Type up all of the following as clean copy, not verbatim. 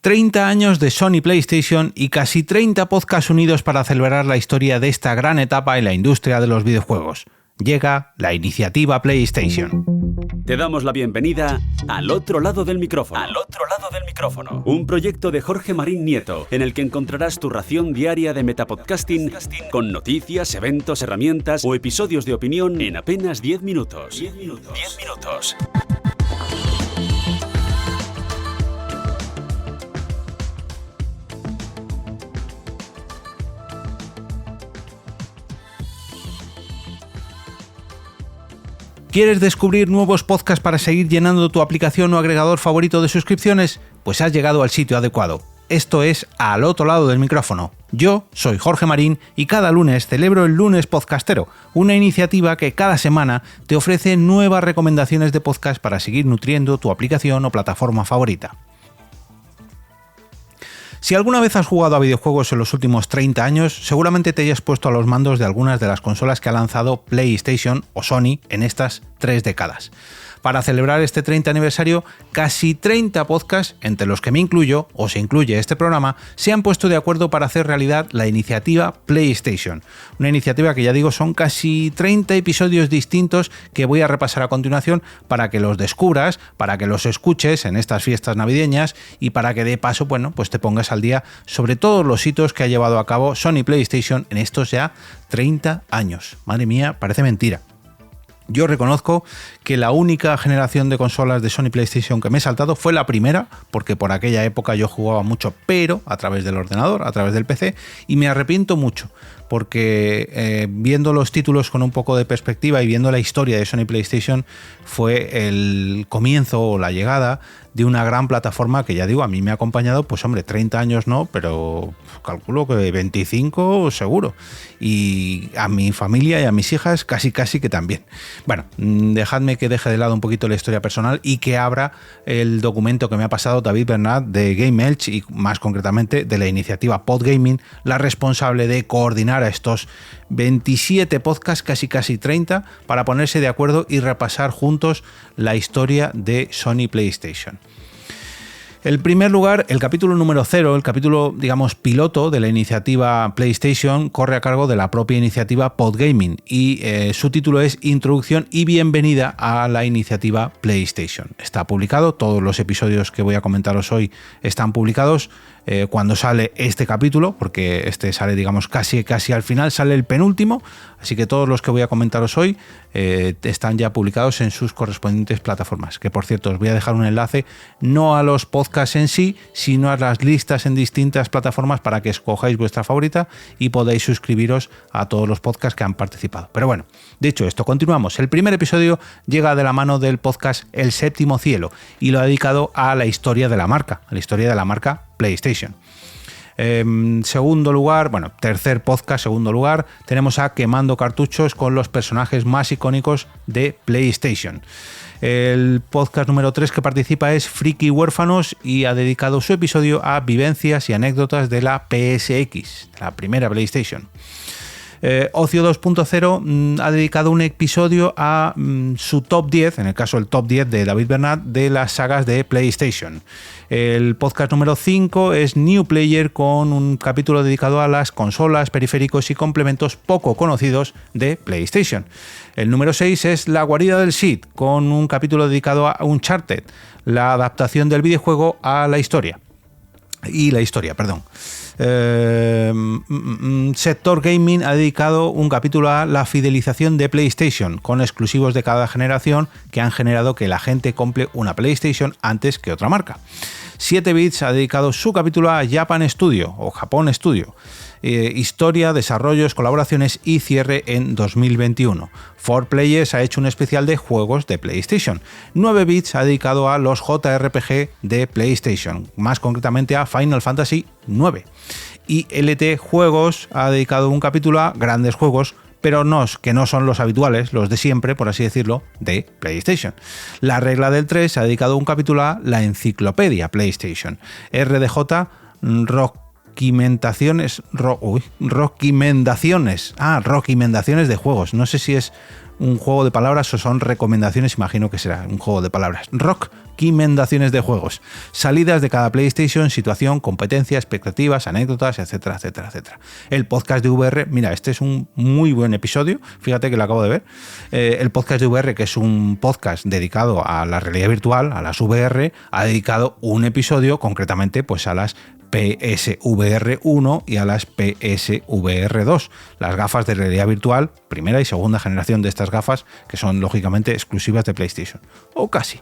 30 años de Sony PlayStation y casi 30 podcasts unidos para celebrar la historia de esta gran etapa en la industria de los videojuegos. Llega la iniciativa PlayStation. Te damos la bienvenida al otro lado del micrófono. Al otro lado del micrófono. Un proyecto de Jorge Marín Nieto, en el que encontrarás tu ración diaria de metapodcasting con noticias, eventos, herramientas o episodios de opinión en apenas 10 minutos. 10 minutos. ¿Quieres descubrir nuevos podcasts para seguir llenando tu aplicación o agregador favorito de suscripciones? Pues has llegado al sitio adecuado. Esto es Al otro lado del micrófono. Yo soy Jorge Marín y cada lunes celebro el Lunes Podcastero, una iniciativa que cada semana te ofrece nuevas recomendaciones de podcast para seguir nutriendo tu aplicación o plataforma favorita. Si alguna vez has jugado a videojuegos en los últimos 30 años, seguramente te hayas puesto a los mandos de algunas de las consolas que ha lanzado PlayStation o Sony en estas 3 décadas. Para celebrar este 30 aniversario, casi 30 podcasts, entre los que me incluyo, o se incluye este programa, se han puesto de acuerdo para hacer realidad la iniciativa PlayStation. Una iniciativa que ya digo son casi 30 episodios distintos que voy a repasar a continuación para que los descubras, para que los escuches en estas fiestas navideñas y para que de paso, pues te pongas al día sobre todos los hitos que ha llevado a cabo Sony PlayStation en estos ya 30 años. Madre mía, parece mentira. Yo reconozco que la única generación de consolas de Sony PlayStation que me he saltado fue la primera, porque por aquella época yo jugaba mucho, pero a través del ordenador, a través del PC, y me arrepiento mucho, porque viendo los títulos con un poco de perspectiva y viendo la historia de Sony PlayStation, fue el comienzo o la llegada de una gran plataforma que ya digo, a mí me ha acompañado, 30 años no, pero calculo que 25 seguro. Y a mi familia y a mis hijas casi que también. Bueno, dejadme que deje de lado un poquito la historia personal y que abra el documento que me ha pasado David Bernat de Game Elch y más concretamente de la iniciativa Podgaming, la responsable de coordinar a estos 27 podcasts, casi 30, para ponerse de acuerdo y repasar juntos la historia de Sony PlayStation. En primer lugar, el capítulo número 0, el capítulo, piloto de la iniciativa PlayStation, corre a cargo de la propia iniciativa Podgaming y su título es Introducción y bienvenida a la iniciativa PlayStation. Está publicado, todos los episodios que voy a comentaros hoy están publicados cuando sale este capítulo, porque este sale, casi al final, sale el penúltimo, así que todos los que voy a comentaros hoy están ya publicados en sus correspondientes plataformas, que por cierto os voy a dejar un enlace no a los podcasts en sí, sino a las listas en distintas plataformas para que escojáis vuestra favorita y podáis suscribiros a todos los podcasts que han participado. Pero bueno, dicho esto, continuamos. El primer episodio llega de la mano del podcast El Séptimo Cielo y lo ha dedicado a la historia de la marca, PlayStation. Tercer podcast, segundo lugar, tenemos a Quemando Cartuchos con los personajes más icónicos de PlayStation. El podcast número 3 que participa es Friki Huérfanos y ha dedicado su episodio a vivencias y anécdotas de la PSX, la primera PlayStation. Ocio 2.0 ha dedicado un episodio a su top 10, en el caso el top 10 de David Bernat, de las sagas de PlayStation. El podcast número 5 es New Player, con un capítulo dedicado a las consolas, periféricos y complementos poco conocidos de PlayStation. El número 6 es La Guarida del Sith, con un capítulo dedicado a Uncharted, la adaptación del videojuego a la historia. Sector Gaming ha dedicado un capítulo a la fidelización de PlayStation, con exclusivos de cada generación que han generado que la gente compre una PlayStation antes que otra marca. 7 Bits ha dedicado su capítulo a Japan Studio o Japón Studio. Historia, desarrollos, colaboraciones y cierre en 2021. 4Players ha hecho un especial de juegos de PlayStation. 9 Bits ha dedicado a los JRPG de PlayStation, más concretamente a Final Fantasy IX. Y LT Juegos ha dedicado un capítulo a grandes juegos, pero que no son los habituales, los de siempre, por así decirlo, de PlayStation. La Regla del 3 ha dedicado un capítulo a la enciclopedia PlayStation. RDJ, Roquimendaciones de juegos. No sé si es un juego de palabras o son recomendaciones, imagino que será un juego de palabras. Recomendaciones de juegos, salidas de cada PlayStation, situación, competencia, expectativas, anécdotas, etcétera, etcétera, etcétera. El podcast de VR, mira, este es un muy buen episodio, fíjate que lo acabo de ver. El podcast de VR, que es un podcast dedicado a la realidad virtual, a las VR, ha dedicado un episodio concretamente pues a las PSVR 1 y a las PSVR 2, las gafas de realidad virtual, primera y segunda generación de estas gafas, que son lógicamente exclusivas de PlayStation, o casi.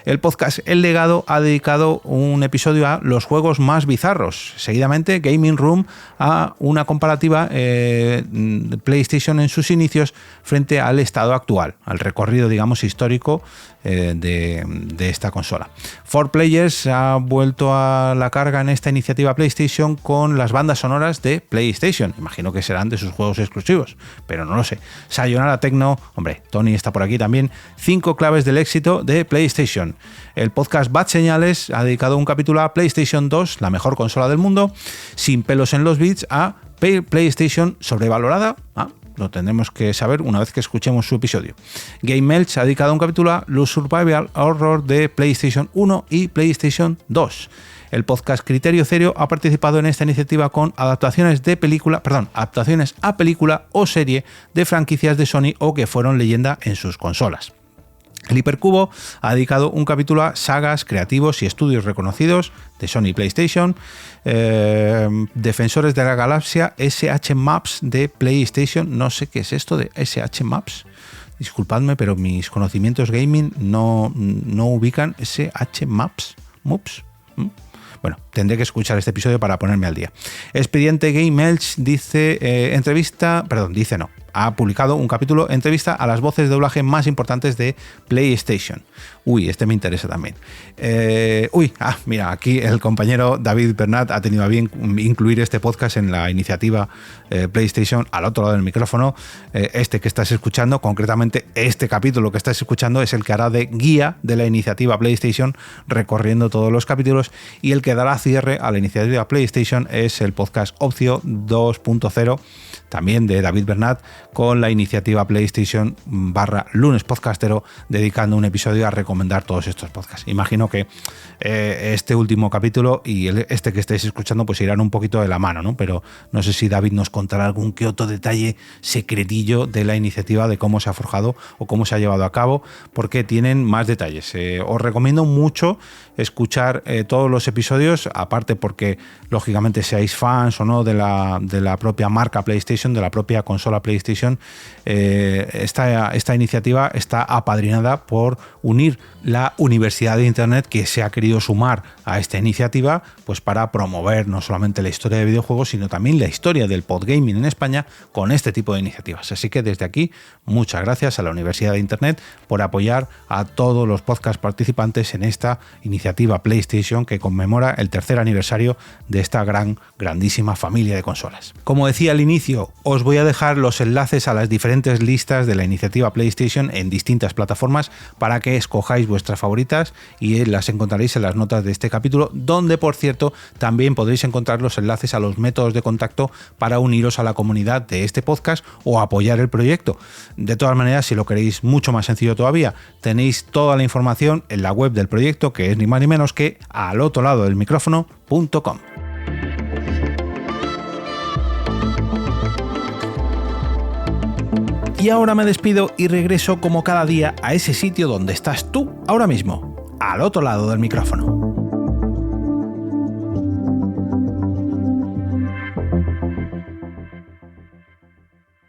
El podcast El Legado ha dedicado un episodio a los juegos más bizarros. Seguidamente, Gaming Room a una comparativa de PlayStation en sus inicios frente al estado actual, al recorrido, digamos, histórico de esta consola. 4Players ha vuelto a la carga en esta iniciativa PlayStation con las bandas sonoras de PlayStation. Imagino que serán de sus juegos exclusivos, pero no lo sé. Sayonara Tecno, hombre, Tony está por aquí también. 5 claves del éxito de PlayStation. El podcast Bad Señales ha dedicado un capítulo a PlayStation 2, la mejor consola del mundo, sin pelos en los bits, a PlayStation sobrevalorada. Lo tendremos que saber una vez que escuchemos su episodio. Game Melch ha dedicado un capítulo a los Survival Horror de PlayStation 1 y PlayStation 2. El podcast Criterio Cero ha participado en esta iniciativa con adaptaciones a película o serie de franquicias de Sony o que fueron leyenda en sus consolas. El Hipercubo ha dedicado un capítulo a sagas, creativos y estudios reconocidos de Sony y PlayStation. Defensores de la Galaxia, SH Maps de PlayStation. No sé qué es esto de SH Maps. Disculpadme, pero mis conocimientos gaming no ubican SH Maps. Bueno, tendré que escuchar este episodio para ponerme al día. Expediente Game Elch ha publicado un capítulo entrevista a las voces de doblaje más importantes de PlayStation. Este me interesa también. Mira, aquí el compañero David Bernat ha tenido a bien incluir este podcast en la iniciativa PlayStation al otro lado del micrófono. Este que estás escuchando, concretamente este capítulo que estás escuchando, es el que hará de guía de la iniciativa PlayStation recorriendo todos los capítulos, y el que dará cierre a la iniciativa PlayStation es el podcast Opcio 2.0, también de David Bernat, con la iniciativa PlayStation /lunes podcastero, dedicando un episodio a recomendar todos estos podcasts. Imagino que este último capítulo y este que estáis escuchando pues irán un poquito de la mano, ¿no? Pero no sé si David nos contará algún que otro detalle secretillo de la iniciativa, de cómo se ha forjado o cómo se ha llevado a cabo, porque tienen más detalles. Os recomiendo mucho escuchar todos los episodios, aparte porque lógicamente seáis fans o no de la propia marca PlayStation, de la propia consola PlayStation. Esta iniciativa está apadrinada por unir la Universidad de Internet, que se ha querido sumar a esta iniciativa pues para promover no solamente la historia de videojuegos, sino también la historia del podgaming en España con este tipo de iniciativas. Así que desde aquí, muchas gracias a la Universidad de Internet por apoyar a todos los podcast participantes en esta iniciativa PlayStation, que conmemora el tercer aniversario de esta grandísima familia de consolas. Como decía al inicio, os voy a dejar los enlaces a las diferentes listas de la iniciativa PlayStation en distintas plataformas para que escojáis vuestras favoritas, y las encontraréis en las notas de este capítulo, donde por cierto también podréis encontrar los enlaces a los métodos de contacto para uniros a la comunidad de este podcast o apoyar el proyecto. De todas maneras, si lo queréis mucho más sencillo todavía, tenéis toda la información en la web del proyecto, que es ni más ni menos que al otro lado del micrófono.com. Y ahora me despido y regreso como cada día a ese sitio donde estás tú ahora mismo, al otro lado del micrófono.